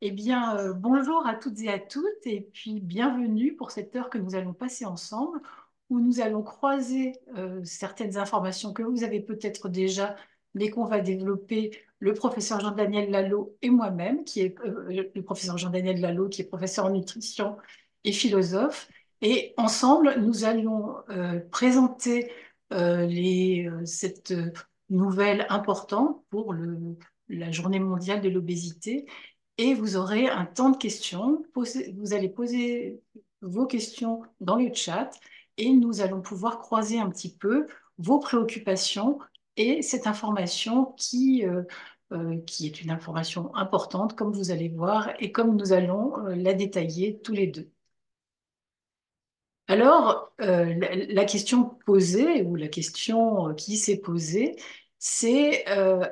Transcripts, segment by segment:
Eh bien, bonjour à toutes et à toutes, et puis bienvenue pour cette heure que nous allons passer ensemble, où nous allons croiser certaines informations que vous avez peut-être déjà, mais qu'on va développer le professeur Jean-Daniel Lalo et moi-même, qui est le professeur Jean-Daniel Lalo, qui est professeur en nutrition et philosophe. Et ensemble, nous allons présenter cette nouvelle importante pour la Journée mondiale de l'obésité, et vous aurez un temps de questions. Vous allez poser vos questions dans le chat et nous allons pouvoir croiser un petit peu vos préoccupations et cette information qui est une information importante, comme vous allez voir, et comme nous allons la détailler tous les deux. Alors, la question posée, ou la question qui s'est posée, c'est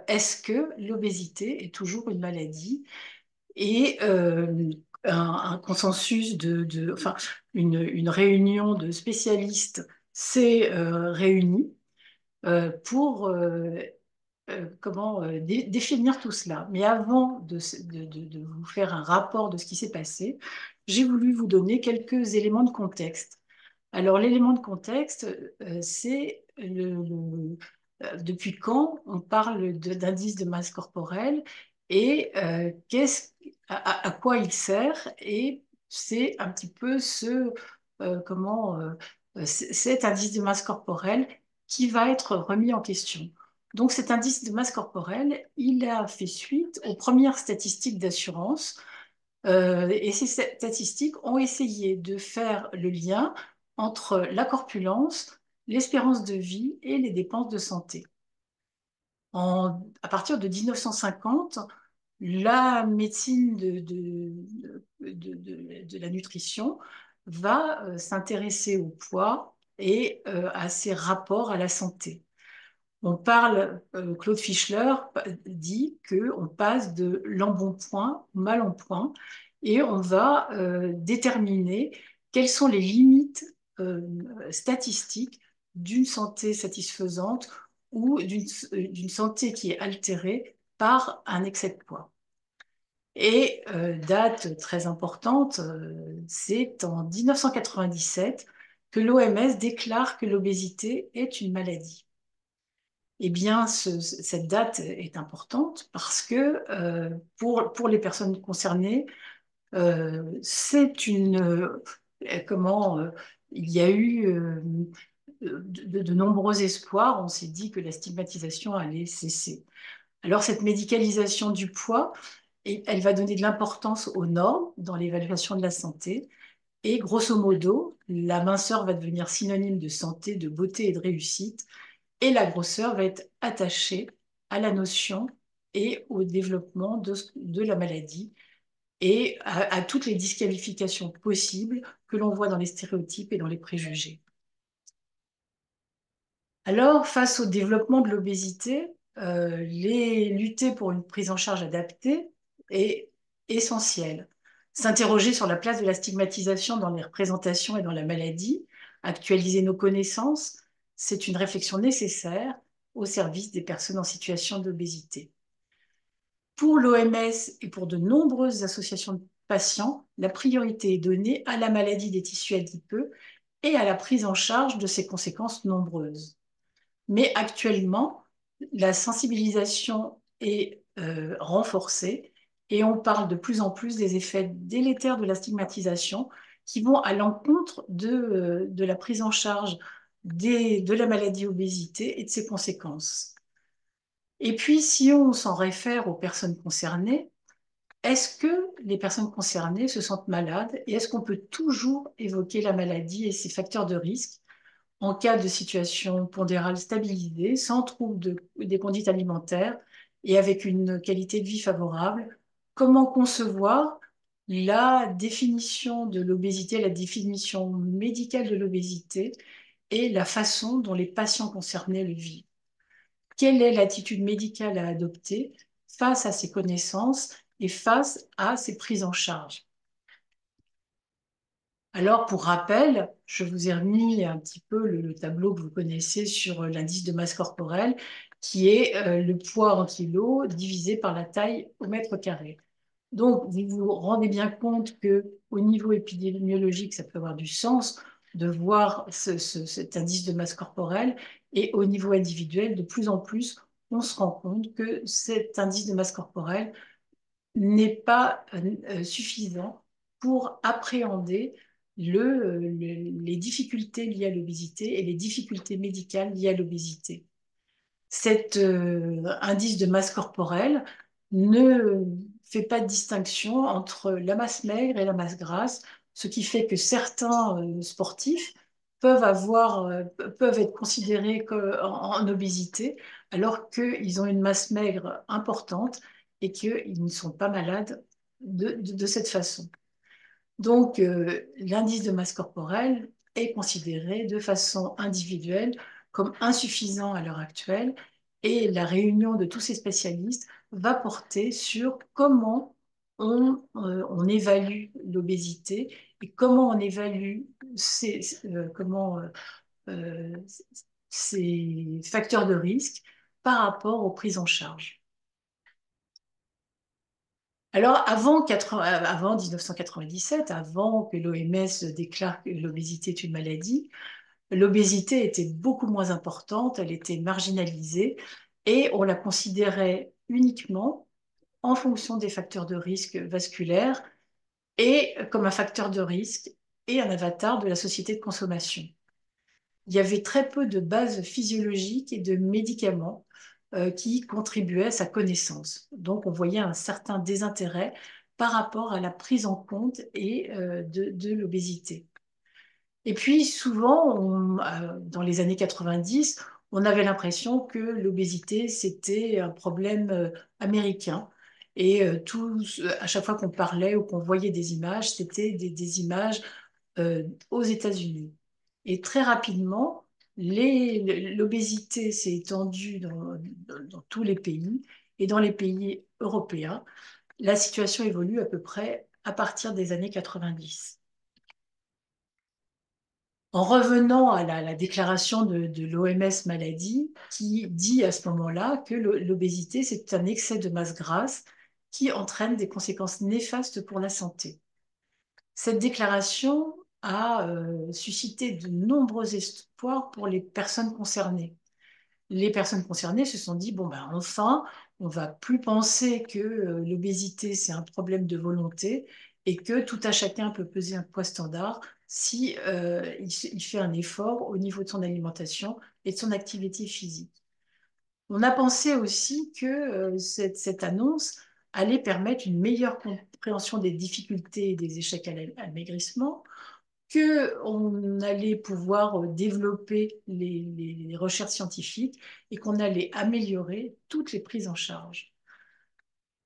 est-ce que l'obésité est toujours une maladie? Et un consensus enfin, une réunion de spécialistes s'est réunie pour définir tout cela. Mais avant de vous faire un rapport de ce qui s'est passé, j'ai voulu vous donner quelques éléments de contexte. Alors, l'élément de contexte, c'est depuis quand on parle d'indice de masse corporelle et à quoi il sert. Et c'est un petit peu cet indice de masse corporelle qui va être remis en question. Donc, cet indice de masse corporelle, il a fait suite aux premières statistiques d'assurance, et ces statistiques ont essayé de faire le lien entre la corpulence, l'espérance de vie et les dépenses de santé. À partir de 1950, la médecine de la nutrition va s'intéresser au poids et à ses rapports à la santé. Claude Fischler dit qu'on passe de l'embonpoint au mal en point, et on va déterminer quelles sont les limites statistiques d'une santé satisfaisante ou d'une santé qui est altérée par un excès de poids. Et date très importante, c'est en 1997 que l'OMS déclare que l'obésité est une maladie. Eh bien, cette date est importante parce que pour les personnes concernées, c'est il y a eu de nombreux espoirs. On s'est dit que la stigmatisation allait cesser. Alors, cette médicalisation du poids, elle va donner de l'importance aux normes dans l'évaluation de la santé. Et grosso modo, la minceur va devenir synonyme de santé, de beauté et de réussite. Et la grosseur va être attachée à la notion et au développement de la maladie, et à toutes les disqualifications possibles que l'on voit dans les stéréotypes et dans les préjugés. Alors, face au développement de l'obésité, lutter pour une prise en charge adaptée est essentiel. S'interroger sur la place de la stigmatisation dans les représentations et dans la maladie, actualiser nos connaissances, c'est une réflexion nécessaire au service des personnes en situation d'obésité. Pour l'OMS et pour de nombreuses associations de patients, la priorité est donnée à la maladie des tissus adipeux et à la prise en charge de ses conséquences nombreuses. Mais actuellement, la sensibilisation est renforcée, et on parle de plus en plus des effets délétères de la stigmatisation qui vont à l'encontre de la prise en charge de la maladie obésité et de ses conséquences. Et puis, si on s'en réfère aux personnes concernées, est-ce que les personnes concernées se sentent malades, et est-ce qu'on peut toujours évoquer la maladie et ses facteurs de risque en cas de situation pondérale stabilisée, sans trouble des conduites alimentaires et avec une qualité de vie favorable? Comment concevoir la définition de l'obésité, la définition médicale de l'obésité et la façon dont les patients concernés le vivent? Quelle est l'attitude médicale à adopter face à ces connaissances et face à ces prises en charge? Alors, pour rappel, je vous ai remis un petit peu le tableau que vous connaissez sur l'indice de masse corporelle, qui est le poids en kilos divisé par la taille au mètre carré. Donc, vous vous rendez bien compte que au niveau épidémiologique, ça peut avoir du sens de voir cet indice de masse corporelle, et au niveau individuel, de plus en plus, on se rend compte que cet indice de masse corporelle n'est pas suffisant pour appréhender les difficultés liées à l'obésité et les difficultés médicales liées à l'obésité. Cet indice de masse corporelle ne fait pas de distinction entre la masse maigre et la masse grasse, ce qui fait que certains sportifs peuvent être considérés en obésité alors qu'ils ont une masse maigre importante et qu'ils ne sont pas malades de cette façon. Donc, l'indice de masse corporelle est considéré de façon individuelle comme insuffisant à l'heure actuelle, et la réunion de tous ces spécialistes va porter sur comment on évalue l'obésité et comment on évalue ces, euh, ces facteurs de risque par rapport aux prises en charge. Alors, avant 1997, avant que l'OMS déclare que l'obésité est une maladie, l'obésité était beaucoup moins importante, elle était marginalisée et on la considérait uniquement en fonction des facteurs de risque vasculaires et comme un facteur de risque et un avatar de la société de consommation. Il y avait très peu de bases physiologiques et de médicaments qui contribuaient à sa connaissance. Donc, on voyait un certain désintérêt par rapport à la prise en compte de l'obésité. Et puis, souvent, dans les années 90, on avait l'impression que l'obésité, c'était un problème américain. Et à chaque fois qu'on parlait ou qu'on voyait des images, c'était des images aux États-Unis. Et très rapidement, l'obésité s'est étendue dans tous les pays. Et dans les pays européens, la situation évolue à peu près à partir des années 90. En revenant à la déclaration de l'OMS maladie, qui dit à ce moment-là que l'obésité, c'est un excès de masse grasse qui entraîne des conséquences néfastes pour la santé. Cette déclaration a suscité de nombreux espoirs pour les personnes concernées. Les personnes concernées se sont dit, bon ben enfin, on va plus penser que l'obésité c'est un problème de volonté et que tout à chacun peut peser un poids standard si il fait un effort au niveau de son alimentation et de son activité physique. On a pensé aussi que cette annonce allait permettre une meilleure compréhension des difficultés et des échecs à l'amaigrissement, qu'on allait pouvoir développer les recherches scientifiques et qu'on allait améliorer toutes les prises en charge.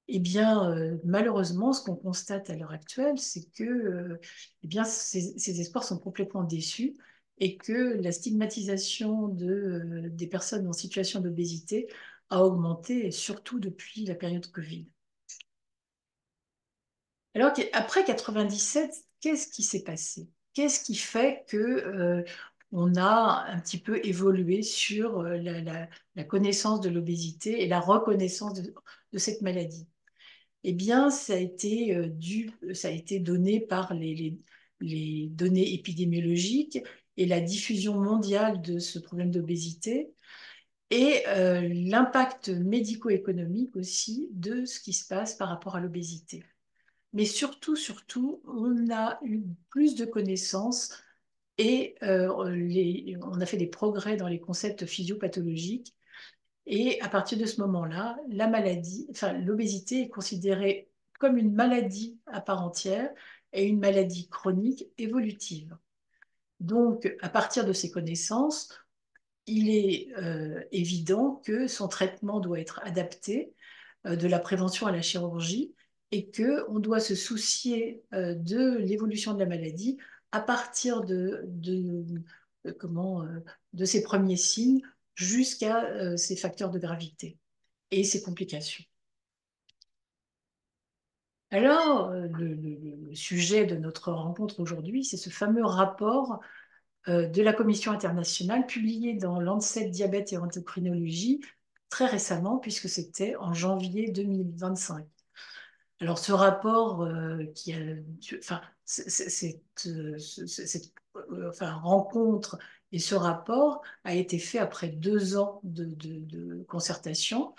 Eh bien, malheureusement, ce qu'on constate à l'heure actuelle, c'est que eh bien, ces espoirs sont complètement déçus et que la stigmatisation des personnes en situation d'obésité a augmenté, surtout depuis la période Covid. Alors qu'après 97, qu'est-ce qui s'est passé? Qu'est-ce qui fait que on a un petit peu évolué sur la connaissance de l'obésité et la reconnaissance de cette maladie? Eh bien, ça a été donné par les données épidémiologiques et la diffusion mondiale de ce problème d'obésité et l'impact médico-économique aussi de ce qui se passe par rapport à l'obésité. Mais surtout, on a eu plus de connaissances et on a fait des progrès dans les concepts physiopathologiques. Et à partir de ce moment-là, l'obésité est considérée comme une maladie à part entière et une maladie chronique évolutive. Donc, à partir de ces connaissances, il est évident que son traitement doit être adapté de la prévention à la chirurgie et qu'on doit se soucier de l'évolution de la maladie à partir de ses premiers signes jusqu'à ses facteurs de gravité et ses complications. Alors, le sujet de notre rencontre aujourd'hui, c'est ce fameux rapport de la Commission internationale publié dans Lancet Diabète et Endocrinologie très récemment, puisque c'était en janvier 2025. Alors, ce rapport enfin, enfin, rencontre et ce rapport a été fait après 2 ans de concertation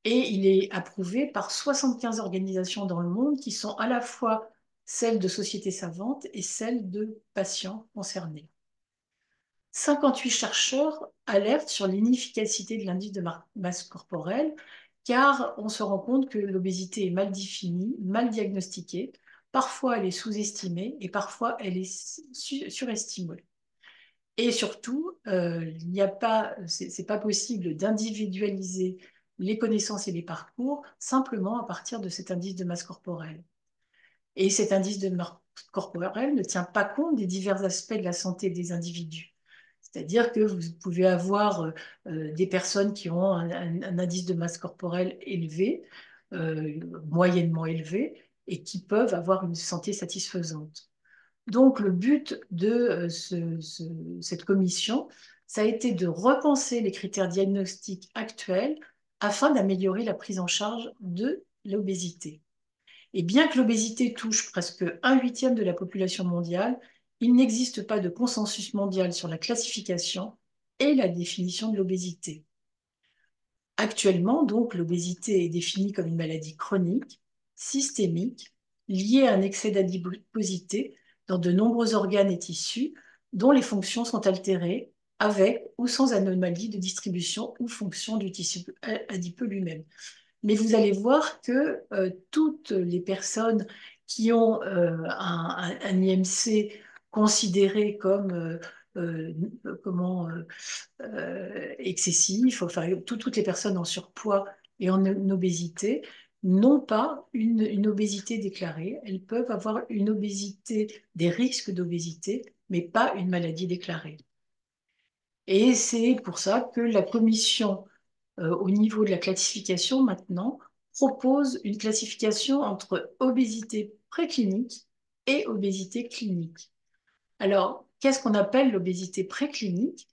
et il est approuvé par 75 organisations dans le monde qui sont à la fois celles de sociétés savantes et celles de patients concernés. 58 chercheurs alertent sur l'inefficacité de l'indice de masse corporelle, car on se rend compte que l'obésité est mal définie, mal diagnostiquée, parfois elle est sous-estimée et parfois elle est surestimée. Et surtout, il n'y a pas, c'est pas possible d'individualiser les connaissances et les parcours simplement à partir de cet indice de masse corporelle. Et cet indice de masse corporelle ne tient pas compte des divers aspects de la santé des individus. C'est-à-dire que vous pouvez avoir des personnes qui ont un indice de masse corporelle élevé, moyennement élevé, et qui peuvent avoir une santé satisfaisante. Donc, le but de cette commission, ça a été de repenser les critères diagnostiques actuels afin d'améliorer la prise en charge de l'obésité. Et bien que l'obésité touche presque un huitième de la population mondiale, il n'existe pas de consensus mondial sur la classification et la définition de l'obésité. Actuellement, donc, l'obésité est définie comme une maladie chronique, systémique, liée à un excès d'adiposité dans de nombreux organes et tissus dont les fonctions sont altérées avec ou sans anomalie de distribution ou fonction du tissu adipeux lui-même. Mais vous allez voir que toutes les personnes qui ont un IMC considéré comme euh, comment, excessif, enfin toutes les personnes en surpoids et en obésité n'ont pas une obésité déclarée. Elles peuvent avoir une obésité, des risques d'obésité, mais pas une maladie déclarée. Et c'est pour ça que la commission au niveau de la classification maintenant, propose une classification entre obésité préclinique et obésité clinique. Alors, qu'est-ce qu'on appelle l'obésité préclinique?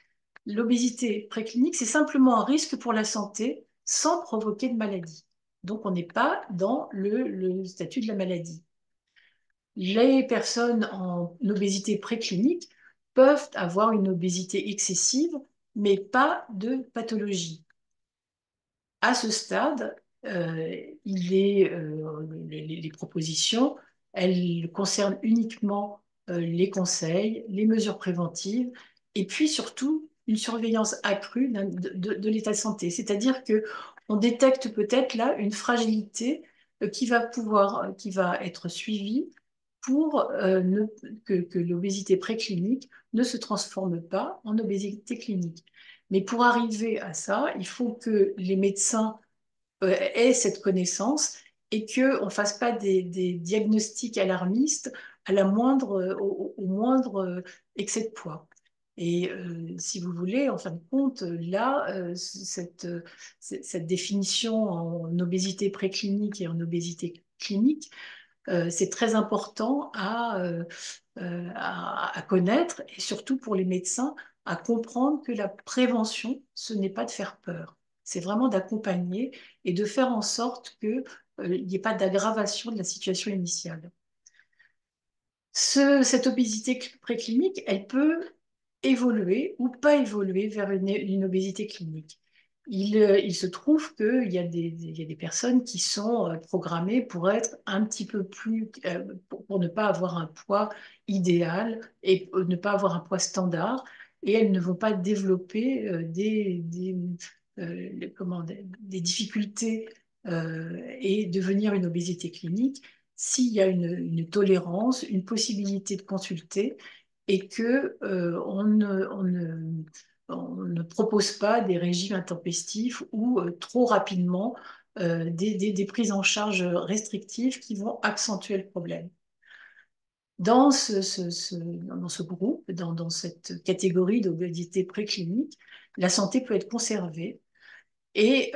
L'obésité préclinique, c'est simplement un risque pour la santé sans provoquer de maladie. Donc, on n'est pas dans le statut de la maladie. Les personnes en obésité préclinique peuvent avoir une obésité excessive, mais pas de pathologie. À ce stade, les propositions, elles concernent uniquement les conseils, les mesures préventives et puis surtout une surveillance accrue de l'état de santé. C'est-à-dire que on détecte peut-être là une fragilité qui va être suivie pour que l'obésité préclinique ne se transforme pas en obésité clinique. Mais pour arriver à ça, il faut que les médecins aient cette connaissance et qu'on ne fasse pas des diagnostics alarmistes à la au moindre excès de poids. Et si vous voulez, en fin de compte, là, cette définition en obésité préclinique et en obésité clinique, c'est très important à connaître et surtout pour les médecins à comprendre que la prévention, ce n'est pas de faire peur. C'est vraiment d'accompagner et de faire en sorte qu'il n'y ait pas d'aggravation de la situation initiale. Cette obésité préclinique, elle peut évoluer ou pas évoluer vers une obésité clinique. Il se trouve qu'il y a il y a des personnes qui sont programmées pour être un petit peu plus, pour ne pas avoir un poids idéal et ne pas avoir un poids standard, et elles ne vont pas développer des difficultés et devenir une obésité clinique s'il y a une tolérance, une possibilité de consulter et que on ne propose pas des régimes intempestifs ou trop rapidement des prises en charge restrictives qui vont accentuer le problème. Dans dans ce groupe, dans cette catégorie d'obésité préclinique, la santé peut être conservée et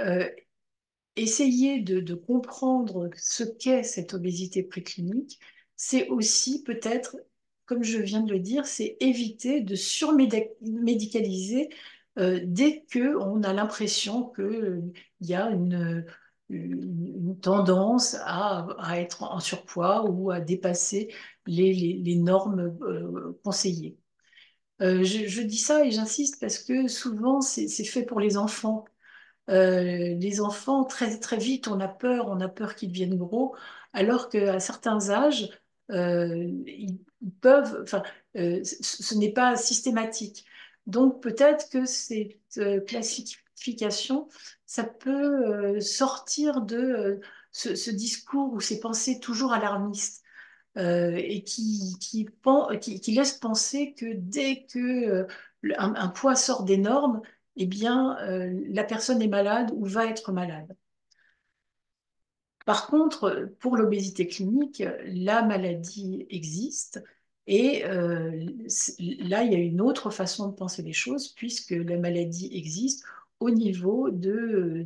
essayer de comprendre ce qu'est cette obésité préclinique, c'est aussi peut-être, comme je viens de le dire, c'est éviter de surmédicaliser dès qu'on a l'impression qu'il y a une tendance à être en surpoids ou à dépasser les normes conseillées. Je dis ça et j'insiste parce que souvent c'est fait pour les enfants. Les enfants, très, très vite, on a peur qu'ils deviennent gros, alors qu'à certains âges, ils peuvent, enfin, ce n'est pas systématique. Donc peut-être que cette classification, ça peut sortir de ce discours ou ces pensées toujours alarmistes et qui laisse penser que dès que un poids sort des normes, eh bien, la personne est malade ou va être malade. Par contre, pour l'obésité clinique, la maladie existe et là, il y a une autre façon de penser les choses puisque la maladie existe au niveau de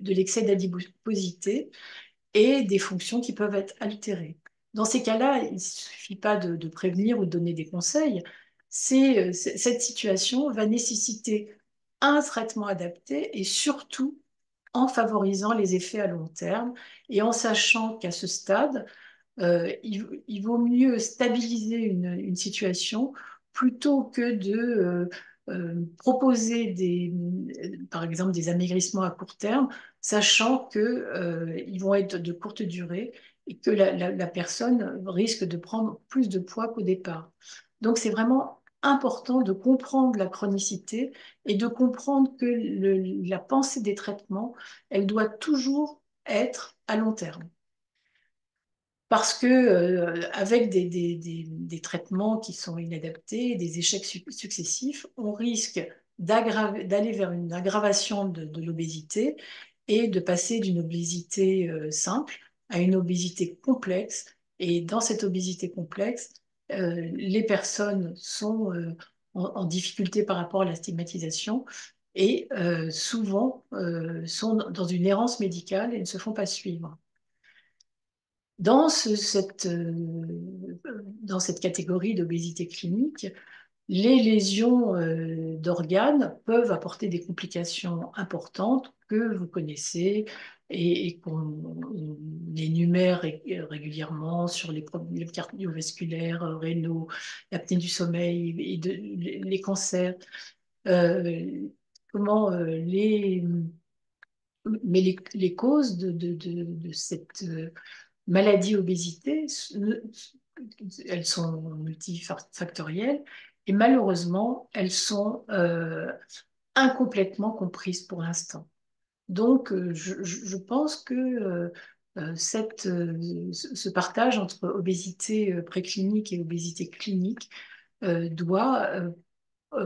l'excès d'adiposité et des fonctions qui peuvent être altérées. Dans ces cas-là, il ne suffit pas de prévenir ou de donner des conseils. Cette situation va nécessiter un traitement adapté et surtout en favorisant les effets à long terme et en sachant qu'à ce stade, il vaut mieux stabiliser une situation plutôt que de proposer par exemple des amaigrissements à court terme, sachant que, ils vont être de courte durée et que la personne risque de prendre plus de poids qu'au départ. Donc c'est vraiment important de comprendre la chronicité et de comprendre que la pensée des traitements, elle doit toujours être à long terme. Parce que avec des traitements qui sont inadaptés, des échecs successifs, on risque d'aller vers une aggravation de l'obésité et de passer d'une obésité simple à une obésité complexe. Et dans cette obésité complexe, les personnes sont en difficulté par rapport à la stigmatisation et souvent sont dans une errance médicale et ne se font pas suivre. Dans cette catégorie d'obésité clinique, les lésions d'organes peuvent apporter des complications importantes que vous connaissez et qu'on énumère régulièrement sur les problèmes cardiovasculaires, rénaux, l'apnée du sommeil et les cancers. Euh, comment mais les causes de cette maladie, obésité, elles sont multifactorielles et malheureusement, elles sont incomplètement comprises pour l'instant. Donc, je pense que ce partage entre obésité préclinique et obésité clinique doit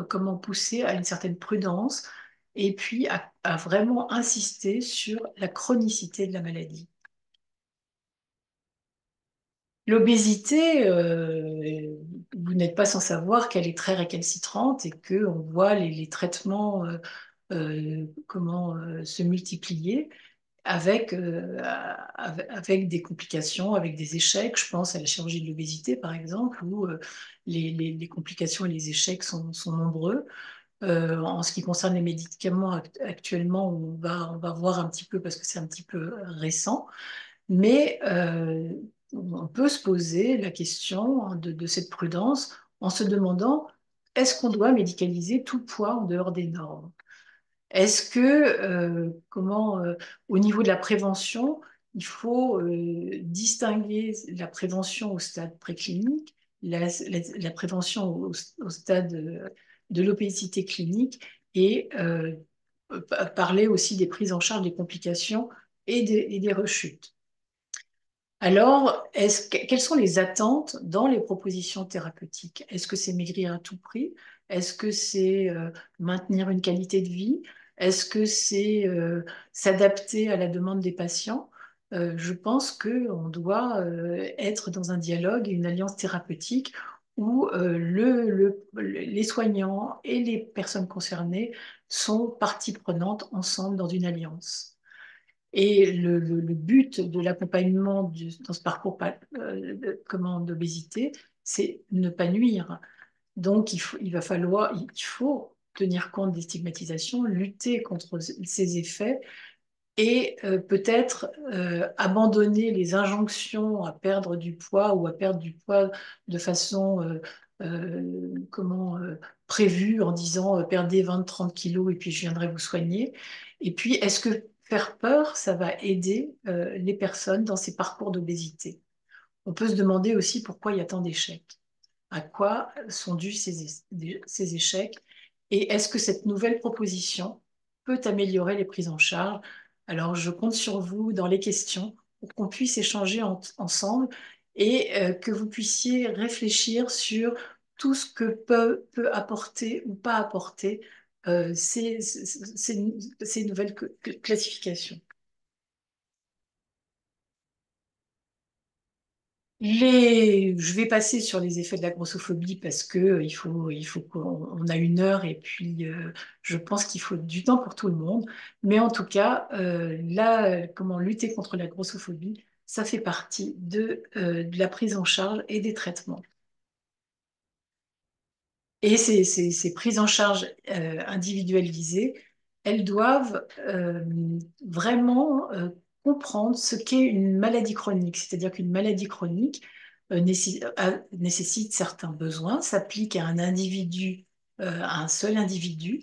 comment pousser à une certaine prudence et puis à vraiment insister sur la chronicité de la maladie. L'obésité, vous n'êtes pas sans savoir qu'elle est très récalcitrante et qu'on voit les traitements comment se multiplier avec des complications, avec des échecs. Je pense à la chirurgie de l'obésité, par exemple, où les complications et les échecs sont nombreux. En ce qui concerne les médicaments, actuellement, on va voir un petit peu parce que c'est un petit peu récent. Mais on peut se poser la question hein, de cette prudence en se demandant, est-ce qu'on doit médicaliser tout poids en dehors des normes? Est-ce que, au niveau de la prévention, il faut distinguer la prévention au stade préclinique, la prévention au stade de l'obésité clinique et parler aussi des prises en charge des complications et des rechutes? Alors, quelles sont les attentes dans les propositions thérapeutiques? Est-ce que c'est maigrir à tout prix? Est-ce que c'est maintenir une qualité de vie? Est-ce que c'est s'adapter à la demande des patients? Je pense qu'on doit être dans un dialogue et une alliance thérapeutique où les soignants et les personnes concernées sont partie prenante ensemble dans une alliance. Et le but de l'accompagnement dans ce parcours d'obésité, c'est ne pas nuire. Donc, il faut tenir compte des stigmatisations, lutter contre ces effets et peut-être abandonner les injonctions à perdre du poids ou à perdre du poids de façon comment prévue en disant perdez 20-30 kilos et puis je viendrai vous soigner. Et puis, est-ce que faire peur, ça va aider les personnes dans ces parcours d'obésité? On peut se demander aussi pourquoi il y a tant d'échecs. À quoi sont dus ces échecs? Et est-ce que cette nouvelle proposition peut améliorer les prises en charge? Alors, je compte sur vous dans les questions pour qu'on puisse échanger ensemble et que vous puissiez réfléchir sur tout ce que peut apporter ou pas apporter ces nouvelles classifications. Je vais passer sur les effets de la grossophobie parce que il faut qu'on a 1 heure et puis je pense qu'il faut du temps pour tout le monde. Mais en tout cas, là, comment lutter contre la grossophobie, ça fait partie de la prise en charge et des traitements. Et ces prises en charge individualisées, elles doivent vraiment comprendre ce qu'est une maladie chronique. C'est-à-dire qu'une maladie chronique nécessite certains besoins, s'applique à un individu, à un seul individu,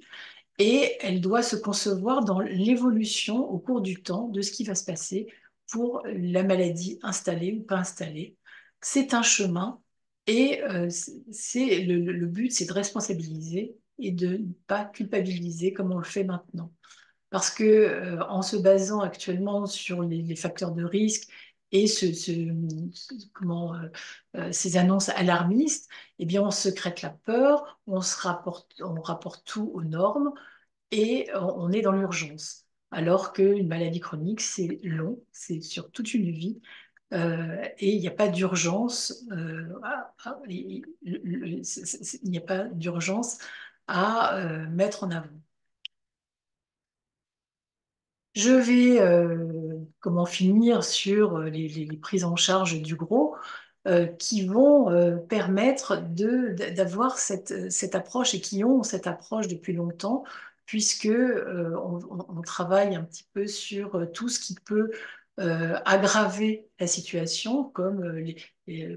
et elle doit se concevoir dans l'évolution au cours du temps de ce qui va se passer pour la maladie installée ou pas installée. C'est un chemin et le but, c'est de responsabiliser et de ne pas culpabiliser comme on le fait maintenant. Parce que en se basant actuellement sur les facteurs de risque et ces annonces alarmistes, eh bien, on secrète la peur, on rapporte tout aux normes et on est dans l'urgence. Alors qu'une maladie chronique, c'est long, c'est sur toute une vie, et il n'y a pas d'urgence. Il n'y a pas d'urgence à mettre en avant. Je vais comment finir sur les prises en charge du gros qui vont permettre d'avoir cette approche et qui ont cette approche depuis longtemps puisque on travaille un petit peu sur tout ce qui peut aggraver la situation comme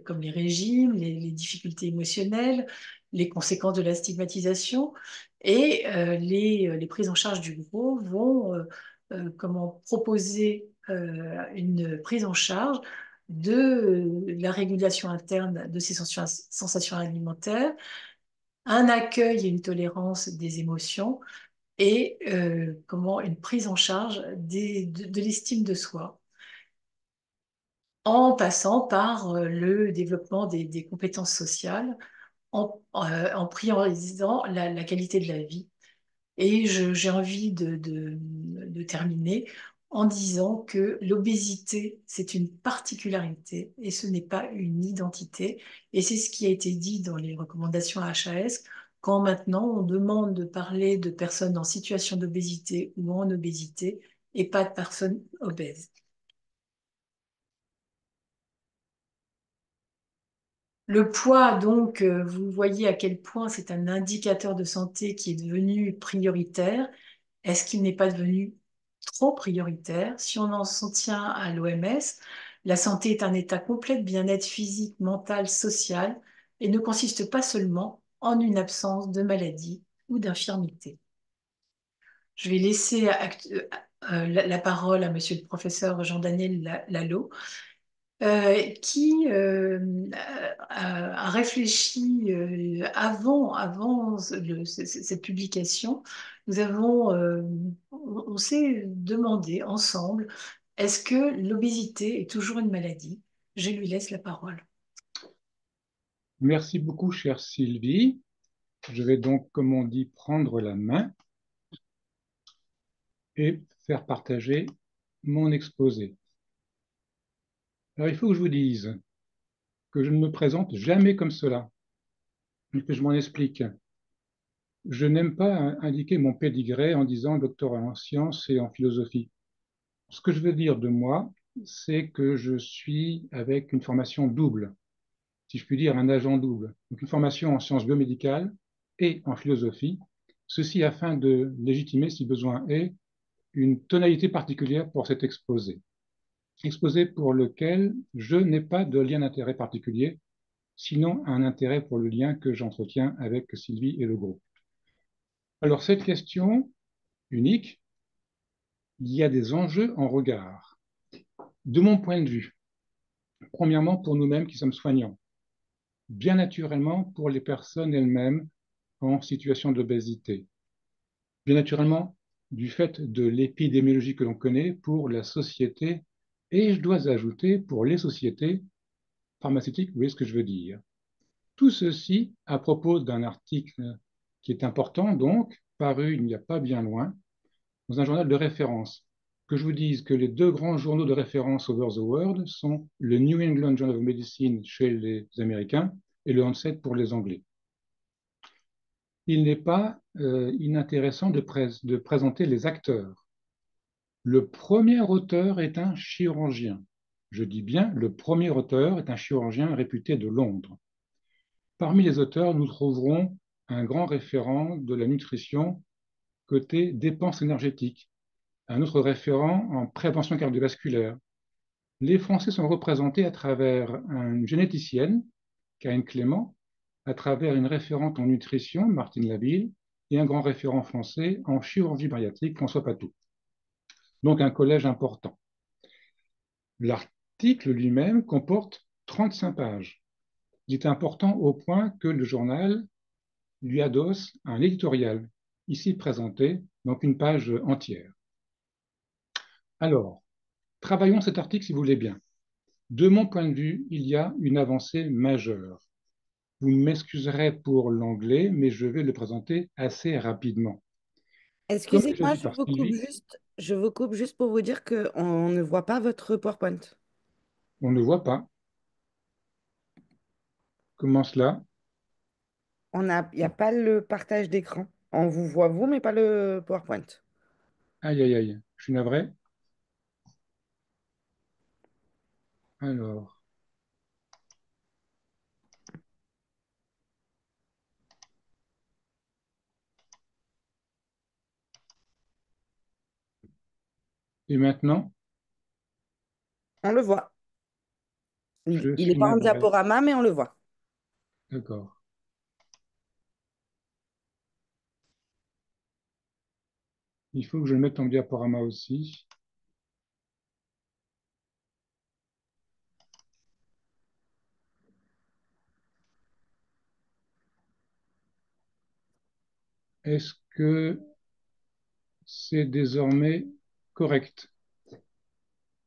comme les régimes, les difficultés émotionnelles, les conséquences de la stigmatisation et les prises en charge du gros vont comment proposer une prise en charge de la régulation interne de ces sensations alimentaires, un accueil et une tolérance des émotions et comment une prise en charge de l'estime de soi en passant par le développement des compétences sociales, en priorisant la qualité de la vie. Et j'ai envie de terminer en disant que l'obésité, c'est une particularité et ce n'est pas une identité. Et c'est ce qui a été dit dans les recommandations HAS, quand maintenant on demande de parler de personnes en situation d'obésité ou en obésité et pas de personnes obèses. Le poids, donc, vous voyez à quel point c'est un indicateur de santé qui est devenu prioritaire. Est-ce qu'il n'est pas devenu trop prioritaire? Si on en s'en tient à l'OMS, la santé est un état complet de bien-être physique, mental, social et ne consiste pas seulement en une absence de maladie ou d'infirmité. Je vais laisser la parole à Monsieur le professeur Jean-Daniel Lalot, qui a réfléchi avant cette publication. On s'est demandé ensemble, est-ce que l'obésité est toujours une maladie? Je lui laisse la parole. Merci beaucoup, chère Sylvie. Je vais donc, comme on dit, prendre la main et faire partager mon exposé. Alors, il faut que je vous dise que je ne me présente jamais comme cela, et que je m'en explique. Je n'aime pas indiquer mon pédigré en disant doctorat en sciences et en philosophie. Ce que je veux dire de moi, c'est que je suis avec une formation double, si je puis dire un agent double. Donc une formation en sciences biomédicales et en philosophie, ceci afin de légitimer, si besoin est, une tonalité particulière pour cet exposé. Exposé pour lequel je n'ai pas de lien d'intérêt particulier, sinon un intérêt pour le lien que j'entretiens avec Sylvie et le groupe. Alors, cette question unique, il y a des enjeux en regard. De mon point de vue, premièrement, pour nous-mêmes qui sommes soignants, bien naturellement pour les personnes elles-mêmes en situation d'obésité, bien naturellement du fait de l'épidémiologie que l'on connaît pour la société, et je dois ajouter pour les sociétés pharmaceutiques, vous voyez ce que je veux dire. Tout ceci à propos d'un article qui est important, donc, paru il n'y a pas bien loin, dans un journal de référence. Que je vous dise que les deux grands journaux de référence over the world sont le New England Journal of Medicine chez les Américains et le Lancet pour les Anglais. Il n'est pas inintéressant de présenter les acteurs. Le premier auteur est un chirurgien. Je dis bien, le premier auteur est un chirurgien réputé de Londres. Parmi les auteurs, nous trouverons un grand référent de la nutrition côté dépenses énergétiques, un autre référent en prévention cardiovasculaire. Les Français sont représentés à travers une généticienne, Karine Clément, à travers une référente en nutrition, Martine Labille, et un grand référent français en chirurgie bariatrique, François Patou. Donc un collège important. L'article lui-même comporte 35 pages. Il est important au point que le journal lui adosse un éditorial, ici présenté, donc une page entière. Alors, travaillons cet article si vous voulez bien. De mon point de vue, il y a une avancée majeure. Vous m'excuserez pour l'anglais, mais je vais le présenter assez rapidement. Comme déjà Excusez-moi, dit par Sylvie, je vous coupe juste pour vous dire qu'on ne voit pas votre PowerPoint. on ne voit pas. Comment cela? Il n'y a pas le partage d'écran. On vous voit vous, mais pas le PowerPoint. Aïe, aïe, aïe, je suis navré. Alors, et maintenant, On le voit. je Il n'est suis pas en navré. diaporama, mais on le voit. D'accord. Il faut que je le mette en diaporama aussi. Est-ce que c'est désormais correct?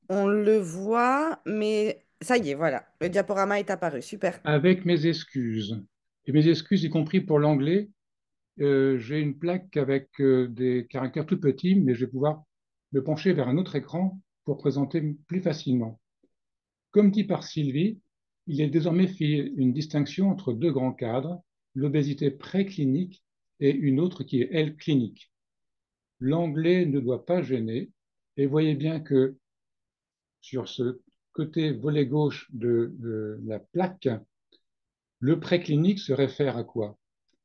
On le voit, mais ça y est, voilà. Le diaporama est apparu. Super. Avec mes excuses. Et mes excuses, y compris pour l'anglais, j'ai une plaque avec des caractères tout petits, mais je vais pouvoir me pencher vers un autre écran pour présenter plus facilement. Comme dit par Sylvie, il est désormais fait une distinction entre deux grands cadres, l'obésité préclinique et une autre qui est, elle, clinique. L'anglais ne doit pas gêner, et voyez bien que sur ce côté volet gauche de la plaque, le préclinique se réfère à quoi?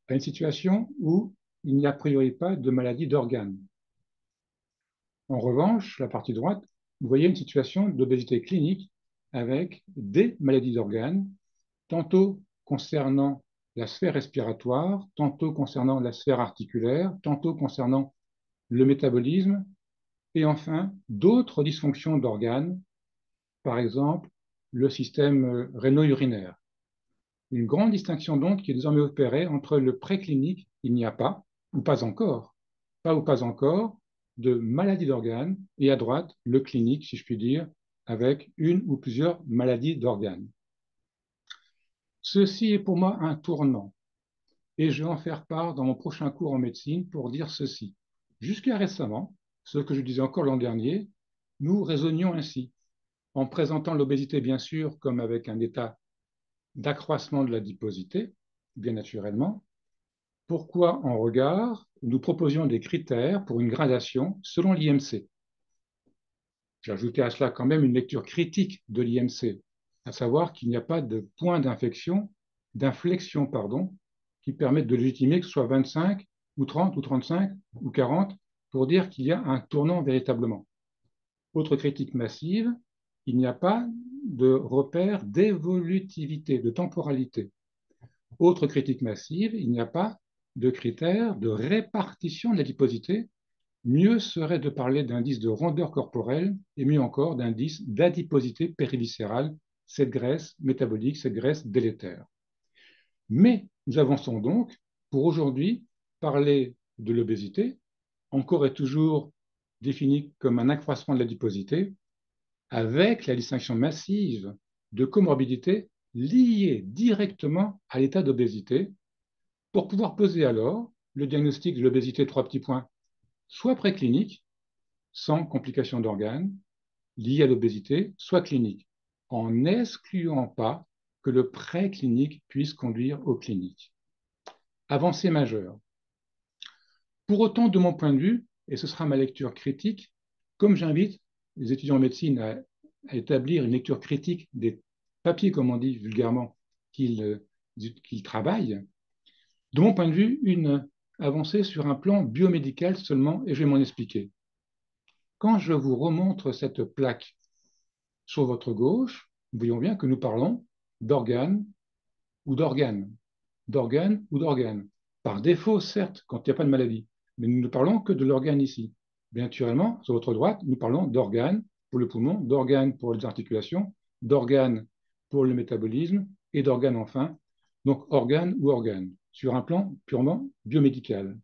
À une situation où il n'y a a priori pas de maladie d'organes. En revanche, la partie droite, vous voyez une situation d'obésité clinique avec des maladies d'organes, tantôt concernant la sphère respiratoire, tantôt concernant la sphère articulaire, tantôt concernant le métabolisme, et enfin d'autres dysfonctions d'organes, par exemple le système rénal-urinaire. Une grande distinction donc qui est désormais opérée entre le préclinique, il n'y a pas, ou pas encore, pas ou pas encore, de maladie d'organes, et à droite, le clinique, si je puis dire, avec une ou plusieurs maladies d'organes. Ceci est pour moi un tournant, et je vais en faire part dans mon prochain cours en médecine pour dire ceci. Jusqu'à récemment, ce que je disais encore l'an dernier, nous raisonnions ainsi, en présentant l'obésité bien sûr comme avec un état d'accroissement de l'adiposité, bien naturellement. Pourquoi en regard, nous proposions des critères pour une gradation selon l'IMC. J'ai ajouté à cela quand même une lecture critique de l'IMC, à savoir qu'il n'y a pas de point d'inflexion, pardon, qui permette de légitimer que ce soit 25 ou 30 ou 35 ou 40. pour dire qu'il y a un tournant véritablement. Autre critique massive, il n'y a pas de repère d'évolutivité, de temporalité. Autre critique massive, il n'y a pas de critères de répartition de l'adiposité. Mieux serait de parler d'indice de rondeur corporelle et mieux encore d'indice d'adiposité périviscérale, cette graisse métabolique, cette graisse délétère. Mais nous avançons donc pour aujourd'hui parler de l'obésité, encore et toujours définie comme un accroissement de l'adiposité, avec la distinction massive de comorbidités liées directement à l'état d'obésité, pour pouvoir poser alors le diagnostic de l'obésité, trois petits points, soit préclinique, sans complications d'organes, liées à l'obésité, soit clinique, en n'excluant pas que le préclinique puisse conduire aux cliniques. Avancée majeure. Pour autant, de mon point de vue, et ce sera ma lecture critique, comme j'invite les étudiants en médecine à établir une lecture critique des papiers, comme on dit vulgairement, qu'ils travaillent, de mon point de vue, une avancée sur un plan biomédical seulement, et je vais m'en expliquer. Quand je vous remontre cette plaque sur votre gauche, nous voyons bien que nous parlons d'organes ou d'organes, d'organes ou d'organes. Par défaut, certes, quand il n'y a pas de maladie, mais nous ne parlons que de l'organe ici. Bien naturellement, sur votre droite, nous parlons d'organes pour le poumon, d'organes pour les articulations, d'organes pour le métabolisme et d'organes enfin, donc organes ou organes, sur un plan purement biomédical.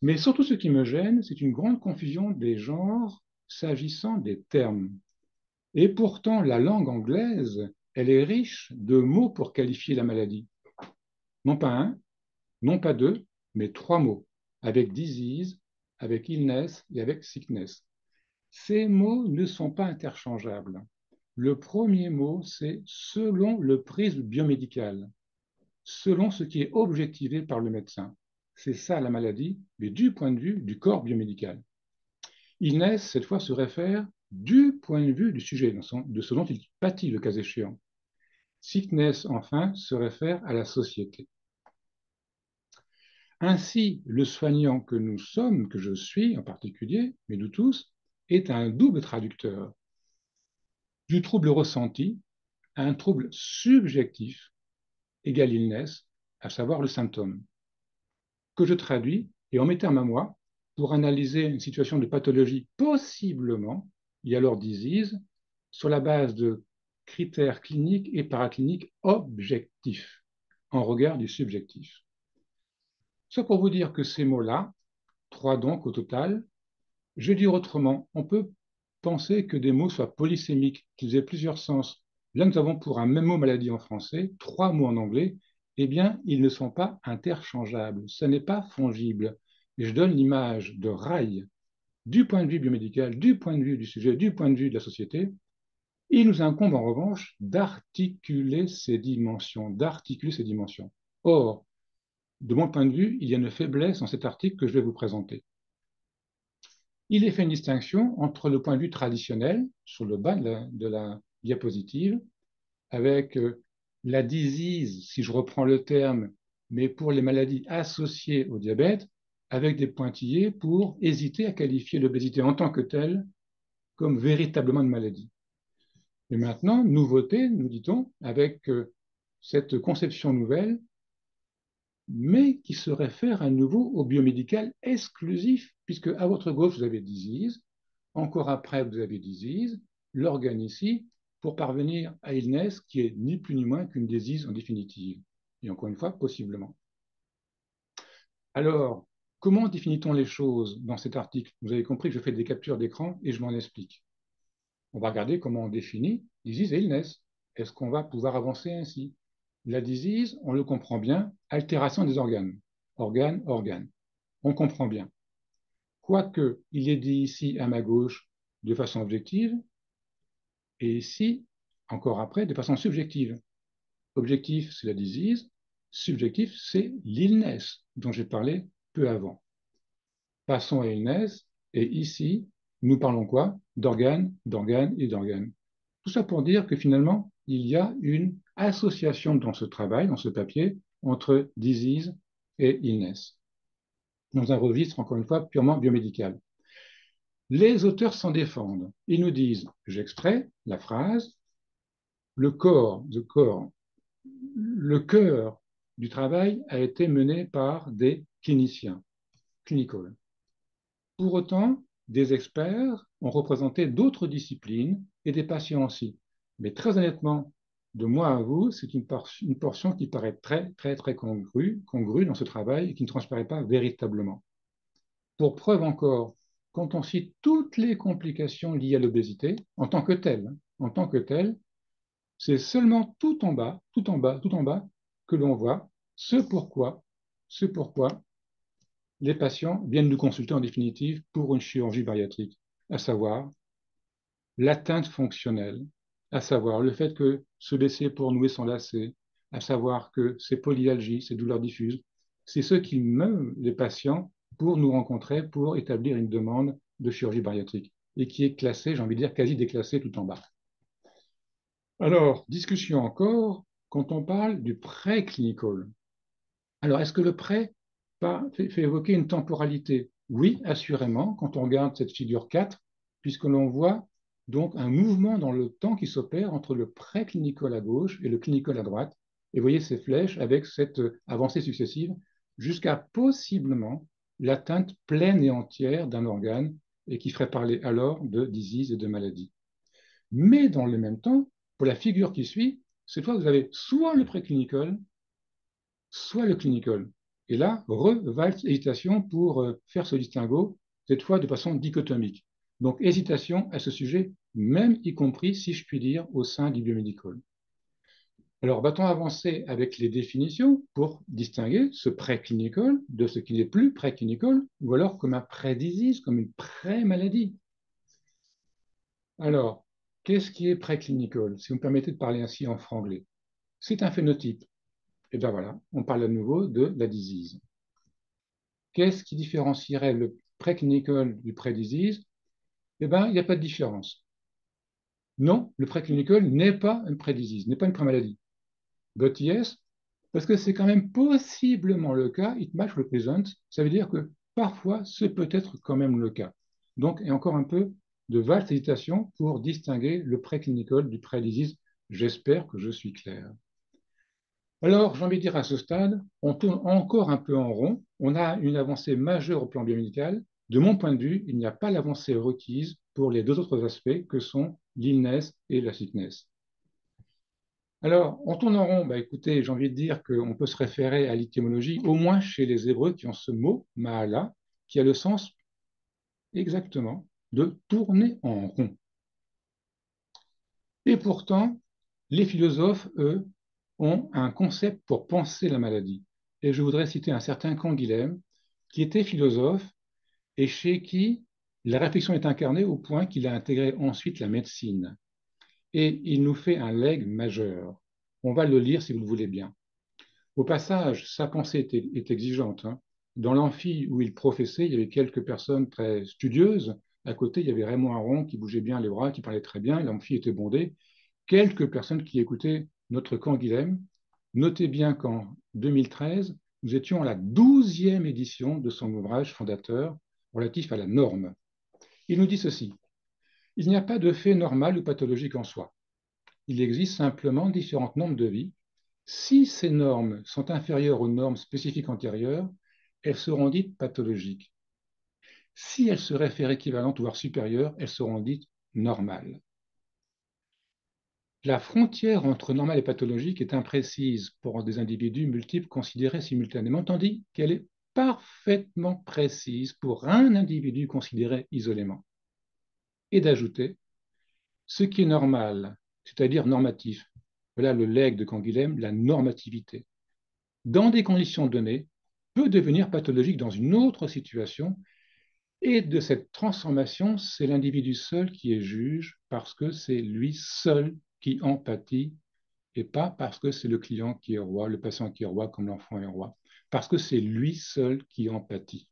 Mais surtout ce qui me gêne, c'est une grande confusion des genres s'agissant des termes. Et pourtant, la langue anglaise, elle est riche de mots pour qualifier la maladie. Non pas un, non pas deux, mais trois mots, avec disease, avec illness et avec sickness. Ces mots ne sont pas interchangeables. Le premier mot, c'est selon le prisme biomédical, selon ce qui est objectivé par le médecin. C'est ça la maladie, mais du point de vue du corps biomédical. Illness, cette fois, se réfère du point de vue du sujet, de ce dont il pâtit le cas échéant. Sickness, enfin, se réfère à la société. Ainsi, le soignant que nous sommes, que je suis en particulier, mais nous tous, est un double traducteur du trouble ressenti à un trouble subjectif égal illness, à savoir le symptôme, que je traduis, et en mes termes à moi, pour analyser une situation de pathologie possiblement, il y a alors disease, sur la base de critères cliniques et paracliniques objectifs, en regard du subjectif. Ça pour vous dire que ces mots-là, trois donc au total, je vais dire autrement, on peut penser que des mots soient polysémiques, qu'ils aient plusieurs sens. Là, nous avons pour un même mot maladie en français, trois mots en anglais, eh bien, ils ne sont pas interchangeables, ce n'est pas fongible. Et je donne l'image de rail du point de vue biomédical, du point de vue du sujet, du point de vue de la société. Il nous incombe en revanche d'articuler ces dimensions, d'articuler ces dimensions. Or, de mon point de vue, il y a une faiblesse dans cet article que je vais vous présenter. Il est fait une distinction entre le point de vue traditionnel, sur le bas de la diapositive, avec la disease, si je reprends le terme, mais pour les maladies associées au diabète, avec des pointillés pour hésiter à qualifier l'obésité en tant que telle comme véritablement une maladie. Et maintenant, nouveauté, nous dit-on, avec cette conception nouvelle, mais qui se réfère à nouveau au biomédical exclusif, puisque à votre gauche, vous avez disease, encore après, vous avez disease, l'organe ici, pour parvenir à illness, qui est ni plus ni moins qu'une disease en définitive. Et encore une fois, possiblement. Alors, comment définit-on les choses dans cet article? Vous avez compris que je fais des captures d'écran et je m'en explique. On va regarder comment on définit disease et illness. Est-ce qu'on va pouvoir avancer ainsi? La disease, on le comprend bien, altération des organes. Organe, organe. On comprend bien. Quoique, il est dit ici à ma gauche de façon objective, et ici, encore après, de façon subjective. Objectif, c'est la disease. Subjectif, c'est l'illness, dont j'ai parlé peu avant. Passons à illness, et ici, nous parlons quoi? D'organes, d'organes et d'organes. Tout ça pour dire que finalement, il y a une association dans ce travail, dans ce papier, entre disease et illness. dans un registre, encore une fois, purement biomédical. Les auteurs s'en défendent. Ils nous disent, j'extrais la phrase, le corps, le cœur du travail a été mené par des cliniciens, clinical. Pour autant, des experts ont représenté d'autres disciplines et des patients aussi. Mais très honnêtement, de moi à vous, c'est une portion qui paraît très congrue dans ce travail et qui ne transparaît pas véritablement. Pour preuve encore, quand on cite toutes les complications liées à l'obésité, en tant que telle, c'est seulement tout en bas, que l'on voit ce pourquoi les patients viennent nous consulter en définitive pour une chirurgie bariatrique, à savoir l'atteinte fonctionnelle, à savoir le fait que se baisser pour nouer son lacet, à savoir que ces polyalgies, ces douleurs diffuses, c'est ce qui meut les patients pour nous rencontrer, pour établir une demande de chirurgie bariatrique, et qui est classée, j'ai envie de dire, quasi déclassée tout en bas. Alors, discussion encore, quand on parle du pré-clinical. Alors, est-ce que le pré fait évoquer une temporalité? Oui, assurément, quand on regarde cette figure 4, puisque l'on voit donc un mouvement dans le temps qui s'opère entre le pré-clinical à gauche et le clinical à droite. Et vous voyez ces flèches avec cette avancée successive jusqu'à possiblement l'atteinte pleine et entière d'un organe et qui ferait parler alors de disease et de maladie. Mais dans le même temps, pour la figure qui suit, cette fois, vous avez soit le préclinical, soit le clinical. Et là, valse hésitation pour faire ce distinguo, cette fois de façon dichotomique. Donc, hésitation à ce sujet, même y compris, si je puis dire, au sein du biomédical. Alors, va-t-on avancer avec les définitions pour distinguer ce préclinical de ce qui n'est plus préclinical, ou alors comme un pré-disease, comme une pré-maladie? Alors, qu'est-ce qui est préclinical, si vous me permettez de parler ainsi en franglais? C'est un phénotype. Et bien voilà, on parle à nouveau de la disease. Qu'est-ce qui différencierait le préclinical du pré-disease? Eh bien, il n'y a pas de différence. Non, le préclinical n'est pas un pré-disease, n'est pas une pré-maladie. But yes, parce que c'est quand même possiblement le cas, it might represent, ça veut dire que parfois, c'est peut-être quand même le cas. Donc, il y a encore un peu de vaste hésitation pour distinguer le préclinical du pré-disease. J'espère que je suis clair. Alors, j'ai envie de dire à ce stade, on tourne encore un peu en rond. On a une avancée majeure au plan biomédical. De mon point de vue, il n'y a pas l'avancée requise pour les deux autres aspects que sont l'illness et la sickness. Alors, on tourne en rond. Bah, écoutez, j'ai envie de dire qu'on peut se référer à l'étymologie, au moins chez les Hébreux qui ont ce mot, mahala, qui a le sens exactement de tourner en rond. Et pourtant, les philosophes, eux, ont un concept pour penser la maladie. Et je voudrais citer un certain Canguilhem, qui était philosophe et chez qui la réflexion est incarnée au point qu'il a intégré ensuite la médecine. Et il nous fait un legs majeur. On va le lire si vous le voulez bien. Au passage, sa pensée est exigeante, hein. Dans l'amphi où il professait, il y avait quelques personnes très studieuses. À côté, il y avait Raymond Aron qui bougeait bien les bras, qui parlait très bien. L'amphi était bondé. Quelques personnes qui écoutaient notre Canguilhem. Notez bien qu'en 2013, nous étions à la 12e édition de son ouvrage fondateur relatif à la norme. Il nous dit ceci: il n'y a pas de fait normal ou pathologique en soi. Il existe simplement différentes normes de vie. Si ces normes sont inférieures aux normes spécifiques antérieures, elles seront dites pathologiques. Si elles se réfèrent équivalentes, voire supérieures, elles seront dites normales. La frontière entre normal et pathologique est imprécise pour des individus multiples considérés simultanément, tandis qu'elle est parfaitement précise pour un individu considéré isolément. Et d'ajouter, ce qui est normal, c'est-à-dire normatif, voilà le legs de Canguilhem, la normativité, dans des conditions données, peut devenir pathologique dans une autre situation. Et de cette transformation, c'est l'individu seul qui est juge parce que c'est lui seul qui empathie et pas parce que c'est le client qui est roi, le patient qui est roi comme l'enfant est roi, parce que c'est lui seul qui empathie.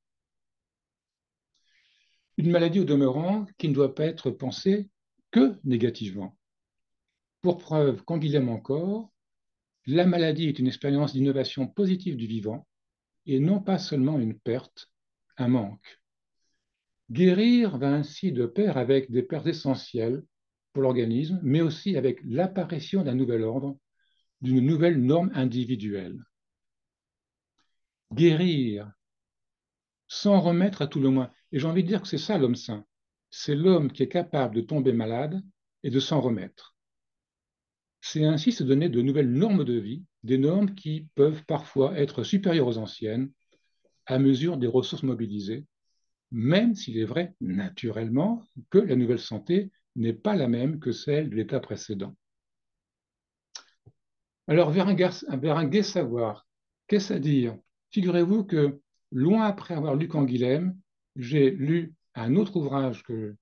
Une maladie au demeurant qui ne doit pas être pensée que négativement. Pour preuve, Canguilhem encore, la maladie est une expérience d'innovation positive du vivant et non pas seulement une perte, un manque. Guérir va ainsi de pair avec des pertes essentielles pour l'organisme, mais aussi avec l'apparition d'un nouvel ordre, d'une nouvelle norme individuelle. Guérir, s'en remettre à tout le moins. Et j'ai envie de dire que c'est ça l'homme sain. C'est l'homme qui est capable de tomber malade et de s'en remettre. C'est ainsi se donner de nouvelles normes de vie, des normes qui peuvent parfois être supérieures aux anciennes à mesure des ressources mobilisées, même s'il est vrai, naturellement, que la nouvelle santé n'est pas la même que celle de l'état précédent. Alors, vers un gai savoir, qu'est-ce à dire? Figurez-vous que, loin après avoir lu Canguilhem, j'ai lu un autre ouvrage que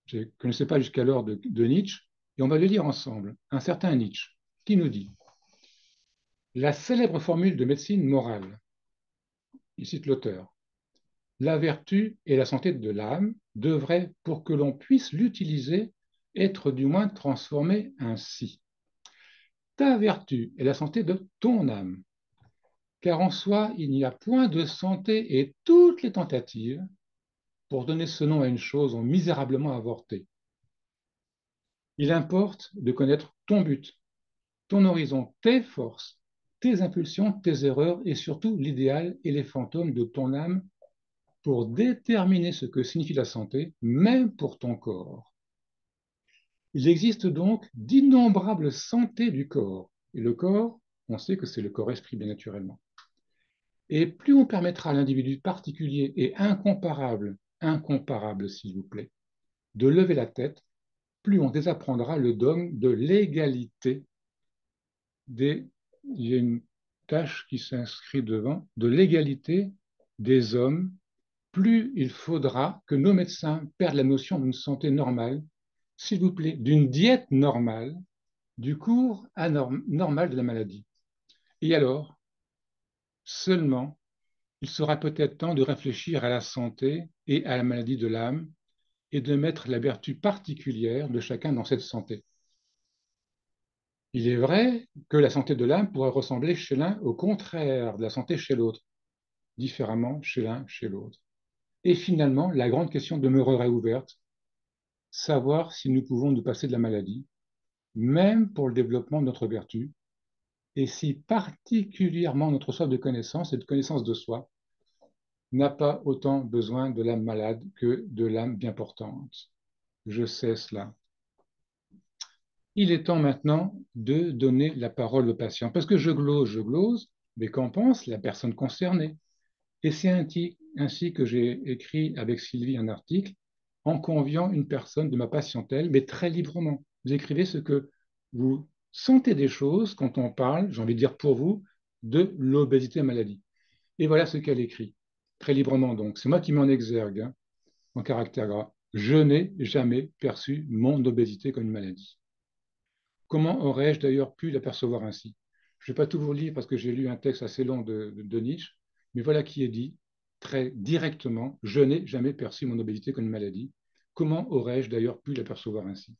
je ne connaissais pas jusqu'alors de Nietzsche, et on va le lire ensemble, un certain Nietzsche, qui nous dit la célèbre formule de médecine morale, il cite l'auteur, la vertu et la santé de l'âme devraient, pour que l'on puisse l'utiliser, être du moins transformées ainsi. Ta vertu est la santé de ton âme, car en soi, il n'y a point de santé et toutes les tentatives pour donner ce nom à une chose ont misérablement avorté. Il importe de connaître ton but, ton horizon, tes forces, tes impulsions, tes erreurs et surtout l'idéal et les fantômes de ton âme pour déterminer ce que signifie la santé, même pour ton corps. Il existe donc d'innombrables santé du corps. Et le corps, on sait que c'est le corps-esprit, bien naturellement. Et plus on permettra à l'individu particulier et incomparable, incomparable s'il vous plaît, de lever la tête, plus on désapprendra le dogme de l'égalité des... Il y a une tâche qui s'inscrit devant, de l'égalité des hommes. Plus il faudra que nos médecins perdent la notion d'une santé normale, s'il vous plaît, d'une diète normale, du cours normal de la maladie. Et alors, seulement, il sera peut-être temps de réfléchir à la santé et à la maladie de l'âme et de mettre la vertu particulière de chacun dans cette santé. Il est vrai que la santé de l'âme pourrait ressembler chez l'un au contraire de la santé chez l'autre, différemment chez l'un, chez l'autre. Et finalement, la grande question demeurerait ouverte, savoir si nous pouvons nous passer de la maladie, même pour le développement de notre vertu, et si particulièrement notre soif de connaissance et de connaissance de soi n'a pas autant besoin de l'âme malade que de l'âme bien portante. Je sais cela. Il est temps maintenant de donner la parole au patient, parce que je glose, mais qu'en pense la personne concernée? Et c'est ainsi que j'ai écrit avec Sylvie un article en conviant une personne de ma patientèle, mais très librement. Vous écrivez ce que vous sentez des choses quand on parle, j'ai envie de dire pour vous, de l'obésité maladie. Et voilà ce qu'elle écrit, très librement donc. C'est moi qui m'en exergue, hein, en caractère gras. Je n'ai jamais perçu mon obésité comme une maladie. Comment aurais-je d'ailleurs pu l'apercevoir ainsi? Je ne vais pas tout vous lire parce que j'ai lu un texte assez long de Nietzsche, mais voilà qui est dit très directement, je n'ai jamais perçu mon obésité comme une maladie. Comment aurais-je d'ailleurs pu l'apercevoir ainsi?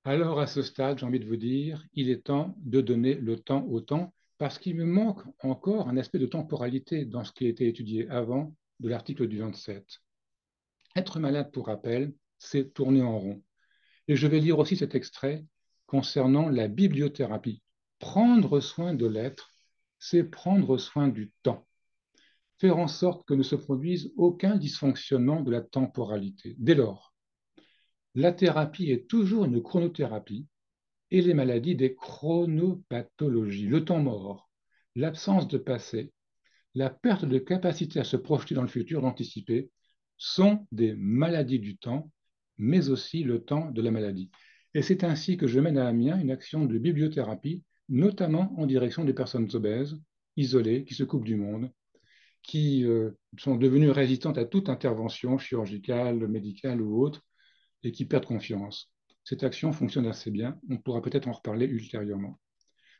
Alors à ce stade, j'ai envie de vous dire, il est temps de donner le temps au temps parce qu'il me manque encore un aspect de temporalité dans ce qui a été étudié avant de l'article du 27. Être malade, pour rappel, c'est tourner en rond. Et je vais lire aussi cet extrait concernant la bibliothérapie. Prendre soin de l'être, c'est prendre soin du temps. Faire en sorte que ne se produise aucun dysfonctionnement de la temporalité. Dès lors, la thérapie est toujours une chronothérapie et les maladies des chronopathologies, le temps mort, l'absence de passé, la perte de capacité à se projeter dans le futur, d'anticiper, sont des maladies du temps, mais aussi le temps de la maladie. Et c'est ainsi que je mène à Amiens une action de bibliothérapie, notamment en direction des personnes obèses, isolées, qui se coupent du monde, qui sont devenues résistantes à toute intervention chirurgicale, médicale ou autre, et qui perdent confiance. Cette action fonctionne assez bien, on pourra peut-être en reparler ultérieurement.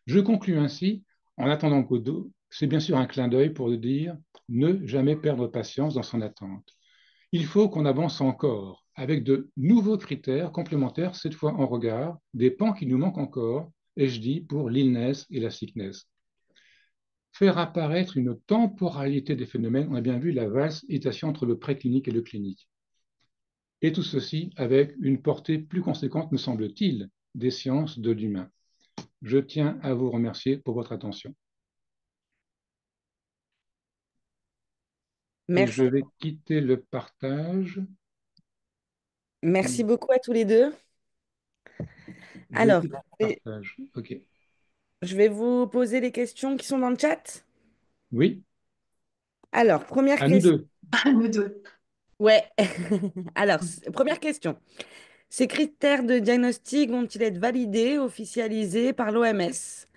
Je conclus ainsi, en attendant Godot, c'est bien sûr un clin d'œil pour dire ne jamais perdre patience dans son attente. Il faut qu'on avance encore avec de nouveaux critères complémentaires, cette fois en regard, des pans qui nous manquent encore, et je dis pour l'illness et la sickness. faire apparaître une temporalité des phénomènes. On a bien vu la vaste hésitation entre le préclinique et le clinique. Et tout ceci avec une portée plus conséquente, me semble-t-il, des sciences de l'humain. Je tiens à vous remercier pour votre attention. Et Merci. je vais quitter le partage. Merci beaucoup à tous les deux. Je Alors, quitte le partage. OK. je vais vous poser les questions qui sont dans le chat. Oui, Alors, première à nous question. deux. Nous deux. Ouais. Alors, première question. Ces critères de diagnostic vont-ils être validés, officialisés par l'OMS?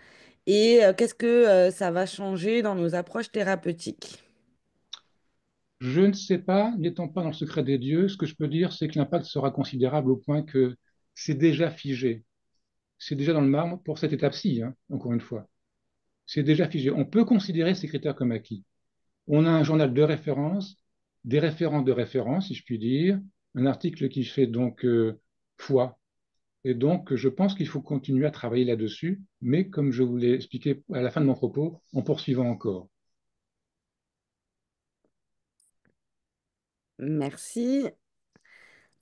Et qu'est-ce que ça va changer dans nos approches thérapeutiques? Je ne sais pas, n'étant pas dans le secret des dieux, ce que je peux dire, c'est que l'impact sera considérable au point que c'est déjà figé. C'est déjà dans le marbre pour cette étape-ci, hein, encore une fois. C'est déjà figé. On peut considérer ces critères comme acquis. On a un journal de référence, des référents de référence, si je puis dire, un article qui fait donc foi. Et donc, je pense qu'il faut continuer à travailler là-dessus, mais comme je vous l'ai expliqué à la fin de mon propos, en poursuivant encore. Merci.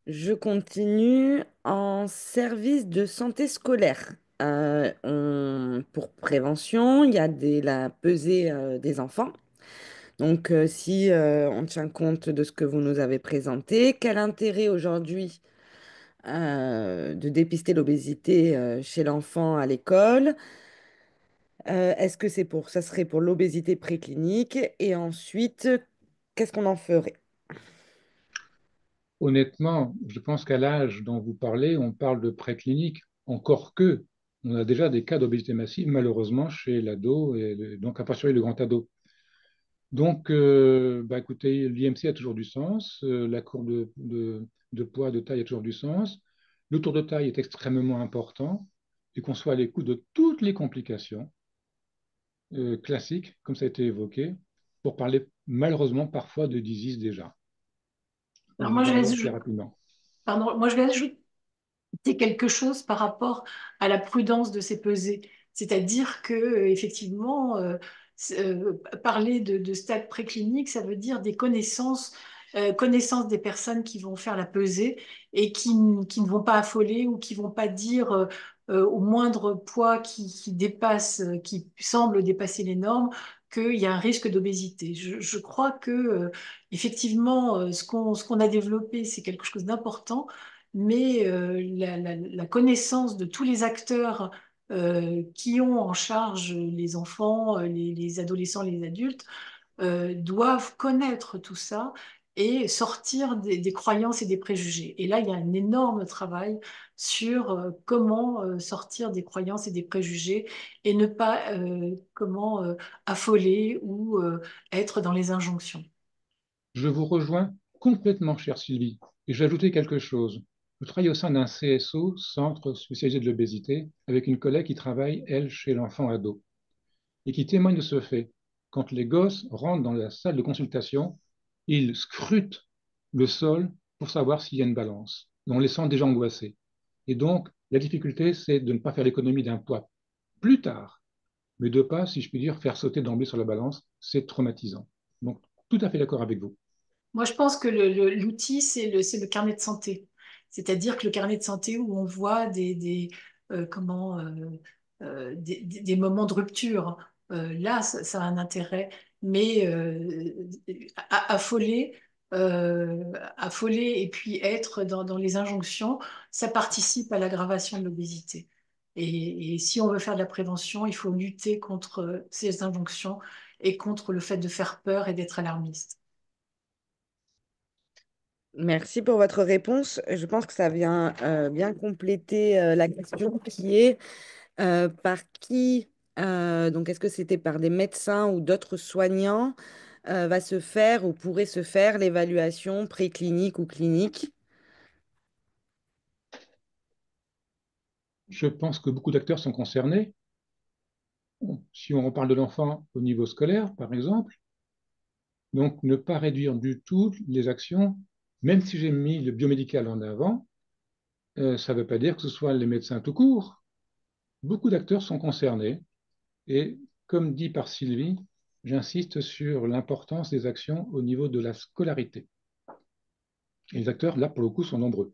Je continue en service de santé scolaire. Pour prévention, il y a la pesée des enfants. Donc, si on tient compte de ce que vous nous avez présenté, quel intérêt aujourd'hui de dépister l'obésité chez l'enfant à l'école? Est-ce que ça serait pour l'obésité préclinique? Et ensuite, qu'est-ce qu'on en ferait? Honnêtement, je pense qu'à l'âge dont vous parlez, on parle de préclinique, encore que on a déjà des cas d'obésité massive, malheureusement, chez l'ado, et donc à fortiori le grand ado. Donc, bah, écoutez, l'IMC a toujours du sens, la courbe de poids, de taille a toujours du sens, le tour de taille est extrêmement important, et qu'on soit à l'écoute de toutes les complications classiques, comme ça a été évoqué, pour parler malheureusement parfois de disease déjà. Alors moi, Voilà très rapidement. moi, je vais ajouter quelque chose par rapport à la prudence de ces pesées. C'est-à-dire que, effectivement, parler de stade préclinique, ça veut dire des connaissances des personnes qui vont faire la pesée et qui ne vont pas affoler ou qui vont pas dire au moindre poids qui dépasse, qui semble dépasser les normes, qu'il y a un risque d'obésité. Je crois que, effectivement, ce qu'on a développé, c'est quelque chose d'important, mais la connaissance de tous les acteurs qui ont en charge les enfants, les adolescents, les adultes, doivent connaître tout ça et sortir des croyances et des préjugés. Et là, il y a un énorme travail sur comment sortir des croyances et des préjugés et ne pas comment affoler ou être dans les injonctions. Je vous rejoins complètement, chère Sylvie. Et j'ai ajouté quelque chose. Je travaille au sein d'un CSO, Centre spécialisé de l'obésité, avec une collègue qui travaille, elle, chez l'enfant ado, et qui témoigne de ce fait. Quand les gosses rentrent dans la salle de consultation, ils scrutent le sol pour savoir s'il y a une balance. Et on les sent déjà angoissés. Et donc, la difficulté, c'est de ne pas faire l'économie d'un poids plus tard, mais de ne pas, si je puis dire, faire sauter d'emblée sur la balance. C'est traumatisant. Donc, tout à fait d'accord avec vous. Moi, je pense que l'outil, c'est le carnet de santé. C'est-à-dire que le carnet de santé où on voit des moments de rupture, là, ça a un intérêt. Mais affoler, affoler et puis être dans les injonctions, ça participe à l'aggravation de l'obésité. Et si on veut faire de la prévention, il faut lutter contre ces injonctions et contre le fait de faire peur et d'être alarmiste. Merci pour votre réponse. Je pense que ça vient bien compléter la question qui est par qui, donc est-ce que c'était par des médecins ou d'autres soignants, va se faire ou pourrait se faire l'évaluation préclinique ou clinique? Je pense que beaucoup d'acteurs sont concernés. Bon, si on reparle de l'enfant au niveau scolaire, par exemple, donc ne pas réduire du tout les actions, même si j'ai mis le biomédical en avant, ça ne veut pas dire que ce soit les médecins tout court. Beaucoup d'acteurs sont concernés et comme dit par Sylvie, j'insiste sur l'importance des actions au niveau de la scolarité. Et les acteurs, là, pour le coup, sont nombreux.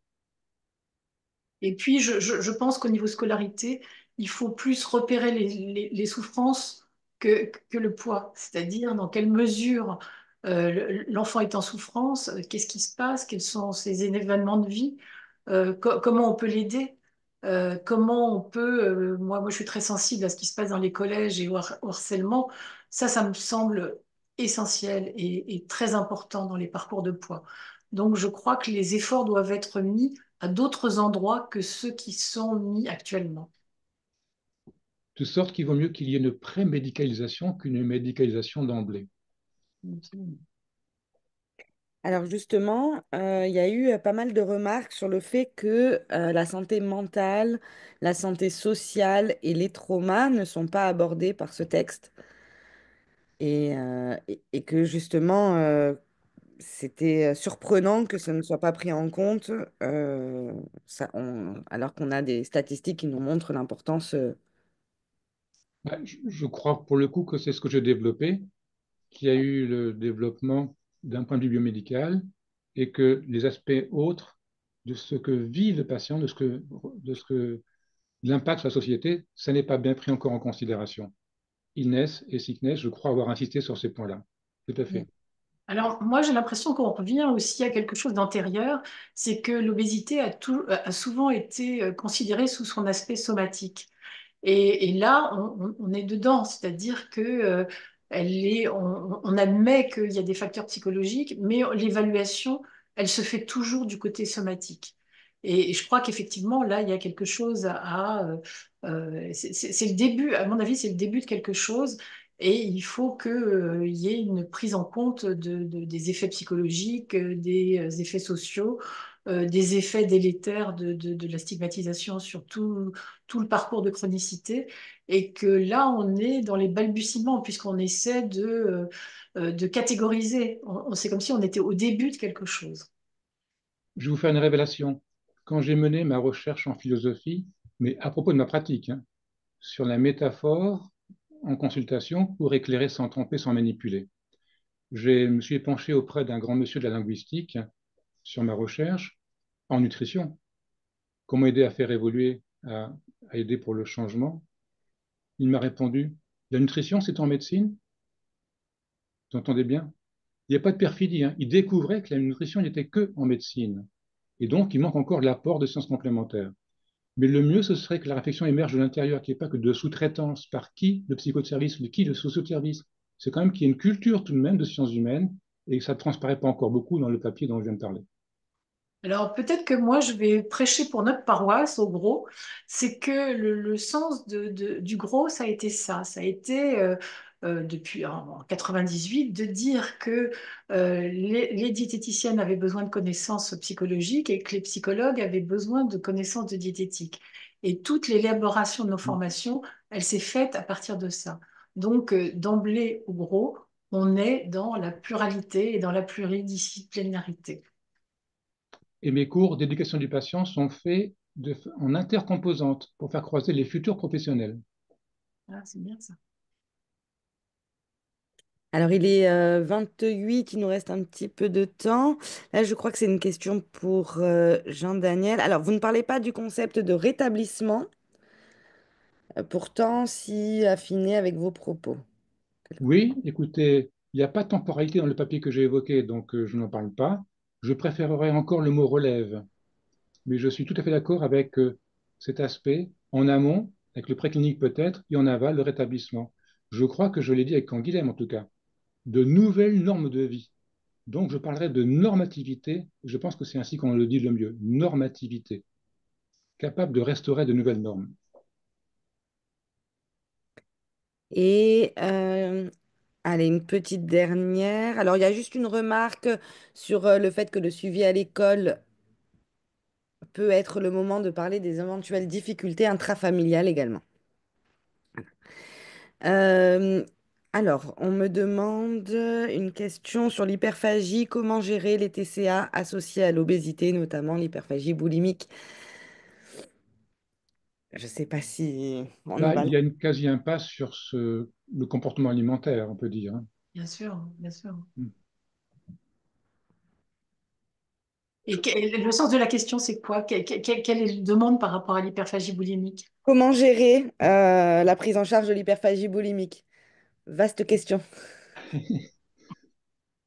Et puis, je pense qu'au niveau scolarité, il faut plus repérer les souffrances que le poids. C'est-à-dire dans quelle mesure l'enfant est en souffrance, qu'est-ce qui se passe, quels sont ses événements de vie, comment on peut l'aider, comment on peut... moi, je suis très sensible à ce qui se passe dans les collèges et au harcèlement. Ça me semble essentiel et très important dans les parcours de poids. Donc, je crois que les efforts doivent être mis à d'autres endroits que ceux qui sont mis actuellement. De sorte qu'il vaut mieux qu'il y ait une pré-médicalisation qu'une médicalisation d'emblée. Alors justement, il y a eu pas mal de remarques sur le fait que la santé mentale, la santé sociale et les traumas ne sont pas abordés par ce texte et que justement, c'était surprenant que ça ne soit pas pris en compte, alors qu'on a des statistiques qui nous montrent l'importance. Ouais, je crois pour le coup que c'est ce que j'ai développé, qu'il y a eu le développement d'un point de vue biomédical et que les aspects autres de ce que vit le patient, de l'impact sur la société, ça n'est pas bien pris encore en considération. Illness et sickness, je crois avoir insisté sur ces points-là. Tout à fait. Alors, moi, j'ai l'impression qu'on revient aussi à quelque chose d'antérieur, c'est que l'obésité a souvent été considérée sous son aspect somatique. Et là, on est dedans, c'est-à-dire que on admet qu'il y a des facteurs psychologiques, mais l'évaluation, elle se fait toujours du côté somatique. Et je crois qu'effectivement, là, il y a quelque chose c'est le début, à mon avis, c'est le début de quelque chose. Et il faut qu'il y ait une prise en compte des effets psychologiques, des effets sociaux, des effets délétères de la stigmatisation sur tout le parcours de chronicité, et que là, on est dans les balbutiements, puisqu'on essaie de catégoriser. C'est comme si on était au début de quelque chose. Je vais vous faire une révélation. Quand j'ai mené ma recherche en philosophie, mais à propos de ma pratique, hein, sur la métaphore en consultation pour éclairer sans tromper, sans manipuler, je me suis penché auprès d'un grand monsieur de la linguistique sur ma recherche en nutrition. Comment aider à faire évoluer, à aider pour le changement? Il m'a répondu, la nutrition, c'est en médecine? Vous entendez bien? Il n'y a pas de perfidie, hein. Il découvrait que la nutrition n'était que en médecine. Et donc, il manque encore l'apport de sciences complémentaires. Mais le mieux, ce serait que la réflexion émerge de l'intérieur, qu'il n'y ait pas que de sous-traitance. Par qui le psychoservice, de qui le socio-service? C'est quand même qu'il y ait une culture tout de même de sciences humaines et que ça ne transparaît pas encore beaucoup dans le papier dont je viens de parler. Alors peut-être que moi, je vais prêcher pour notre paroisse, au gros. C'est que le sens du gros, ça a été ça. Ça a été, depuis en 98, de dire que les diététiciennes avaient besoin de connaissances psychologiques et que les psychologues avaient besoin de connaissances de diététique. Et toute l'élaboration de nos formations, elle s'est faite à partir de ça. Donc, d'emblée, au gros, on est dans la pluralité et dans la pluridisciplinarité. Et mes cours d'éducation du patient sont faits en intercomposantes pour faire croiser les futurs professionnels. Ah, c'est bien ça. Alors, il est 28, il nous reste un petit peu de temps. Là, je crois que c'est une question pour Jean-Daniel. Alors, vous ne parlez pas du concept de rétablissement, pourtant si affiné avec vos propos. Oui, écoutez, il n'y a pas de temporalité dans le papier que j'ai évoqué, donc je n'en parle pas. Je préférerais encore le mot relève, mais je suis tout à fait d'accord avec cet aspect en amont, avec le préclinique peut-être, et en aval, le rétablissement. Je crois que je l'ai dit avec Canguilhem en tout cas, de nouvelles normes de vie. Donc je parlerai de normativité, je pense que c'est ainsi qu'on le dit le mieux, normativité, capable de restaurer de nouvelles normes. Et allez, une petite dernière. Alors, il y a juste une remarque sur le fait que le suivi à l'école peut être le moment de parler des éventuelles difficultés intrafamiliales également. Euh, alors, on me demande une question sur l'hyperphagie. Comment gérer les TCA associés à l'obésité, notamment l'hyperphagie boulimique? Je ne sais pas si on en Là, va. il y a une quasi-impasse sur ce le comportement alimentaire, on peut dire, hein. Bien sûr, bien sûr. Mm. Et le sens de la question, c'est quoi? Quelle est la demande par rapport à l'hyperphagie boulimique? Comment gérer la prise en charge de l'hyperphagie boulimique? Vaste question.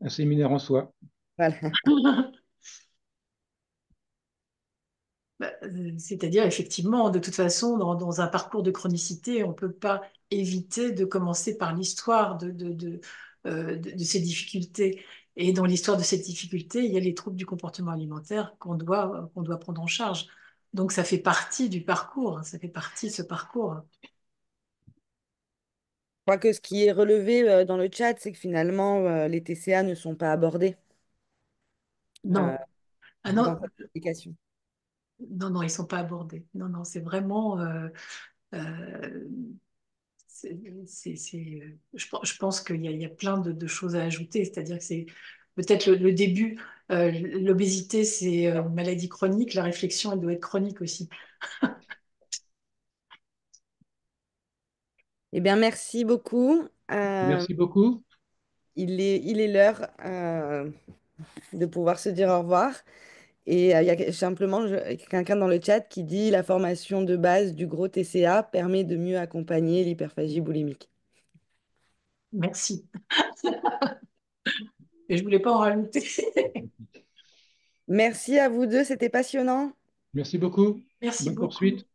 Un séminaire en soi. Voilà. Bah, c'est-à-dire, effectivement, de toute façon, dans un parcours de chronicité, on ne peut pas éviter de commencer par l'histoire de ces difficultés. Et dans l'histoire de ces difficultés, il y a les troubles du comportement alimentaire qu'on doit prendre en charge. Donc, ça fait partie du parcours, hein, ça fait partie de ce parcours. Je crois que ce qui est relevé dans le chat, c'est que finalement, les TCA ne sont pas abordés euh, Non, ah dans non, cette application. non, non, ils ne sont pas abordés. Non, non, c'est vraiment... euh, je pense il y a plein de choses à ajouter. C'est-à-dire que c'est peut-être le début. L'obésité, c'est une maladie chronique. La réflexion, elle doit être chronique aussi. Eh bien, merci beaucoup. Merci beaucoup. Il est l'heure de pouvoir se dire au revoir. Et il y a simplement quelqu'un dans le chat qui dit la formation de base du gros TCA permet de mieux accompagner l'hyperphagie boulimique. Merci. Et je voulais pas en rajouter. Merci à vous deux, c'était passionnant. Merci beaucoup. Merci Bonne beaucoup. poursuite.